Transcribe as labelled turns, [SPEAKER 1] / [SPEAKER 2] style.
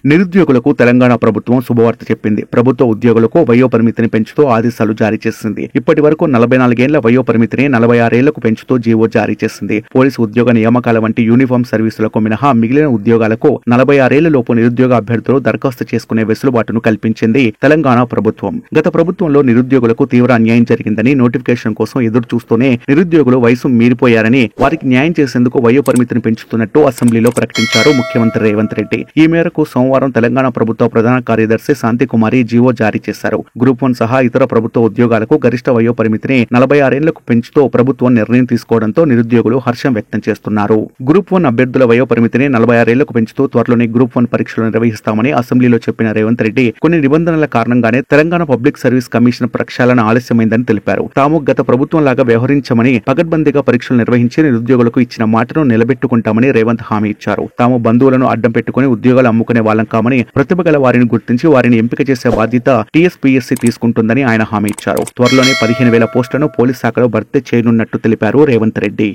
[SPEAKER 1] నిరుద్యోగులకు తెలంగాణ ప్రభుత్వం శుభవార్త చెప్పింది. ప్రభుత్వ ఉద్యోగులకు వయో పరిమితిని పెంచుతూ ఆదేశాలు జారీ చేసింది. ఇప్పటి వరకు 44 ఏళ్ల వయో పరిమితిని 46 ఏళ్లకు పెంచుతూ జీవో జారీ చేసింది. పోలీసు ఉద్యోగ నియామకాల వంటి యూనిఫామ్ సర్వీసులకు మినహా మిగిలిన ఉద్యోగాలకు 46 ఏళ్ల లోపు నిరుద్యోగ అభ్యర్థులు దరఖాస్తు చేసుకునే వెసులుబాటును కల్పించింది తెలంగాణ ప్రభుత్వం. గత ప్రభుత్వంలో నిరుద్యోగులకు తీవ్ర అన్యాయం జరిగిందని, నోటిఫికేషన్ కోసం ఎదురు చూస్తూనే నిరుద్యోగులు వయసు మీరిపోయారని, వారికి న్యాయం చేసేందుకు వయో పరిమితిని పెంచుతున్నట్టు అసెంబ్లీలో ప్రకటించారు ముఖ్యమంత్రి రేవంత్ రెడ్డి. ఈ మేరకు సోమవారం తెలంగాణ ప్రభుత్వ ప్రధాన కార్యదర్శి శాంతికుమారి జీవో జారీ చేశారు. గ్రూప్ 1 సహా ఇతర ప్రభుత్వ ఉద్యోగాలకు గరిష్ట వయో పరిమితిని 46 ఏళ్లకు పెంచుతూ ప్రభుత్వం నిర్ణయం తీసుకోవడంతో నిరుద్యోగులు హర్షం వ్యక్తం చేస్తున్నారు. గ్రూప్ 1 అభ్యర్థుల వయో పరిమితిని 46 ఏళ్లకు పెంచుతూ త్వరలోనే గ్రూప్ 1 పరీక్షలు నిర్వహిస్తామని అసెంబ్లీలో చెప్పిన రేవంత్ రెడ్డి కొన్ని నిబంధనల కారణంగానే తెలంగాణ పబ్లిక్ సర్వీస్ కమిషన్ ప్రక్షాళన ఆలస్యమైందని తెలిపారు. తాము గత ప్రభుత్వం లాగా వ్యవహరించమని, పకడ్బందీగా పరీక్షలు నిర్వహించి నిరుద్యోగులకు ఇచ్చిన మాటను నిలబెట్టుకుంటామని రేవంత్ హామీ ఇచ్చారు. తాము బంధువులను అడ్డం పెట్టుకుని ఉద్యోగాలు అమ్ముకునే వాళ్ళం కామని, ప్రతిభ గల వారిని గుర్తించి వారిని ఎంపిక చేసే బాధ్యత టీఎస్పీఎస్సీ తీసుకుంటుందని ఆయన హామీ ఇచ్చారు. త్వరలోనే 15,000 పోస్టులను పోలీస్ శాఖలో భర్తీ చేయనున్నట్టు తెలిపారు రేవంత్ రెడ్డి.